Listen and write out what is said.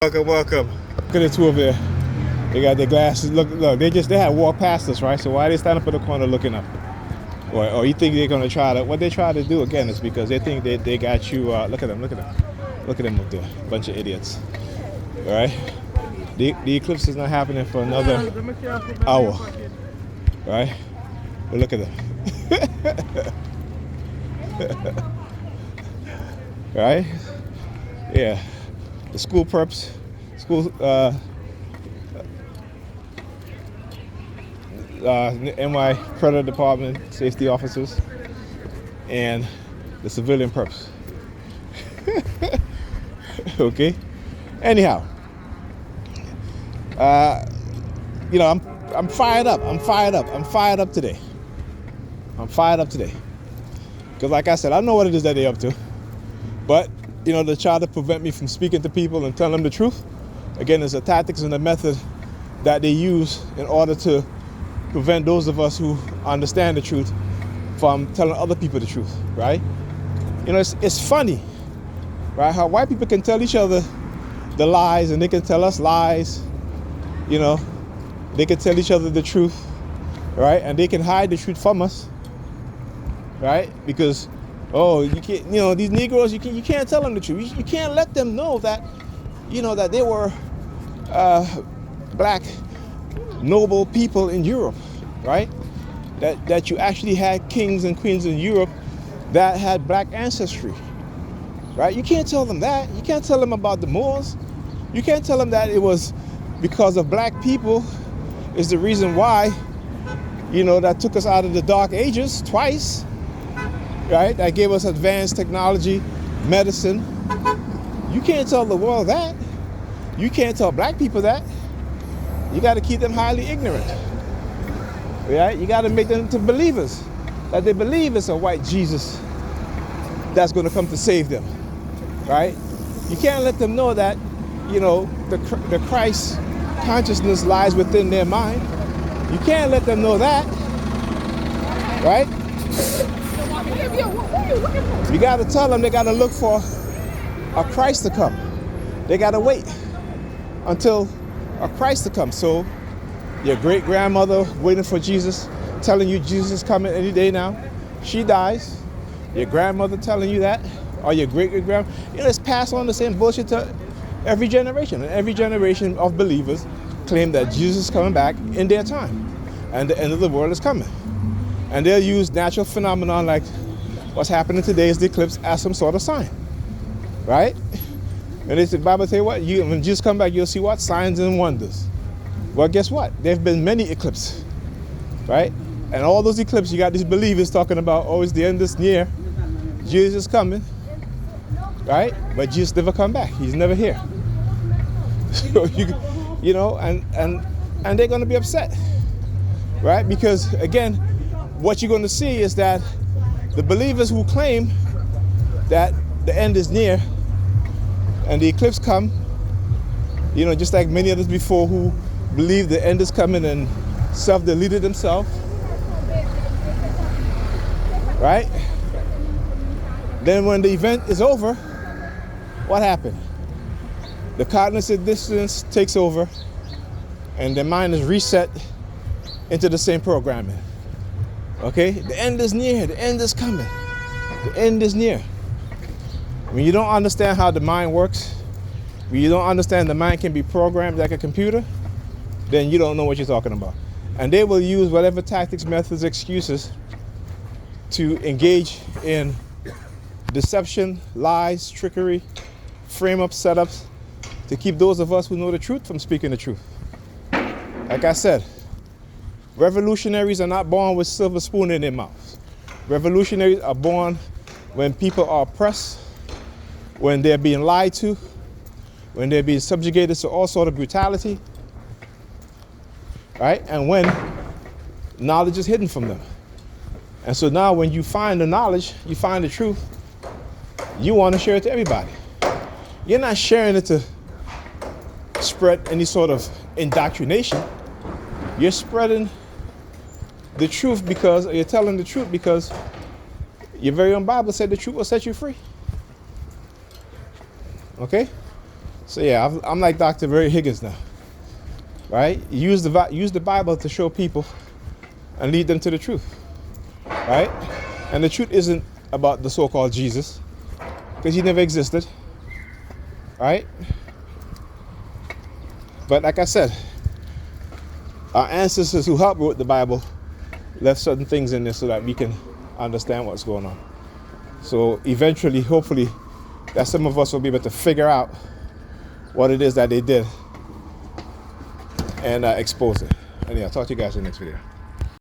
Welcome, welcome. Look at the two of there. They got their glasses. Look, they had walked past us, right? So why are they standing up in the corner looking up? Or you think they're gonna try to? What they try to do again is because they think they got you. Look at them, look at them, look at them up there. Bunch of idiots. All right. The eclipse is not happening for another hour. Right? But look at them. Right? Yeah. The school perps, school NY Predator Department safety officers, and the civilian perps. Okay. Anyhow, I'm fired up. I'm fired up today. Because like I said, I know what it is that they're up to. But, they try to prevent me from speaking to people and telling them the truth. Again, it's the tactics and the method that they use in order to prevent those of us who understand the truth from telling other people the truth, right? It's funny, right? How white people can tell each other the lies and they can tell us lies. They can tell each other the truth, right? And they can hide the truth from us, right? Because, you can't, these Negroes, you can't tell them the truth. You can't let them know that, that they were black noble people in Europe, right? That you actually had kings and queens in Europe that had black ancestry, right? You can't tell them that. You can't tell them about the Moors. You can't tell them that it was because of black people is the reason why, that took us out of the dark ages twice, right? That gave us advanced technology, medicine. You can't tell the world that. You can't tell black people that. You got to keep them highly ignorant, right? You got to make them to believers, that they believe it's a white Jesus that's going to come to save them, right? You can't let them know that, the Christ consciousness lies within their mind. You can't let them know that, right? You got to tell them they got to look for a Christ to come. They got to wait until a Christ to come. So your great grandmother waiting for Jesus, telling you Jesus is coming any day now, she dies. Your grandmother telling you that, or your great grandma, it's passed on the same bullshit to every generation. And every generation of believers claim that Jesus is coming back in their time, and the end of the world is coming. And they'll use natural phenomenon like what's happening today is the eclipse as some sort of sign, right? And the Bible say what? When Jesus come back, you'll see what? Signs and wonders. Well, guess what? There have been many eclipses, right? And all those eclipses, you got these believers talking about, it's the end is near. Jesus is coming, right? But Jesus never come back. He's never here. So, and they're going to be upset, right? Because, again, what you're going to see is that the believers who claim that the end is near and the eclipse come, just like many others before who believe the end is coming and self-deleted themselves, right? Then when the event is over, what happened? The cognitive dissonance takes over and their mind is reset into the same programming. Okay? The end is near. The end is coming. The end is near. When you don't understand how the mind works, when you don't understand the mind can be programmed like a computer, then you don't know what you're talking about. And they will use whatever tactics, methods, excuses to engage in deception, lies, trickery, frame-up setups to keep those of us who know the truth from speaking the truth. Like I said, revolutionaries are not born with silver spoon in their mouths. Revolutionaries are born when people are oppressed, when they're being lied to, when they're being subjugated to all sort of brutality, right? And when knowledge is hidden from them. And so now when you find the knowledge, you find the truth, you want to share it to everybody. You're not sharing it to spread any sort of indoctrination. You're spreading the truth because you're telling the truth because your very own Bible said the truth will set you free. Okay? So yeah, I'm like Dr. Ray Higgins now, right? Use the Bible to show people and lead them to the truth, right? And the truth isn't about the so-called Jesus, because he never existed, right? But like I said, our ancestors who helped wrote the Bible left certain things in there so that we can understand what's going on. So eventually, hopefully, that some of us will be able to figure out what it is that they did and expose it. And yeah, I'll talk to you guys in the next video.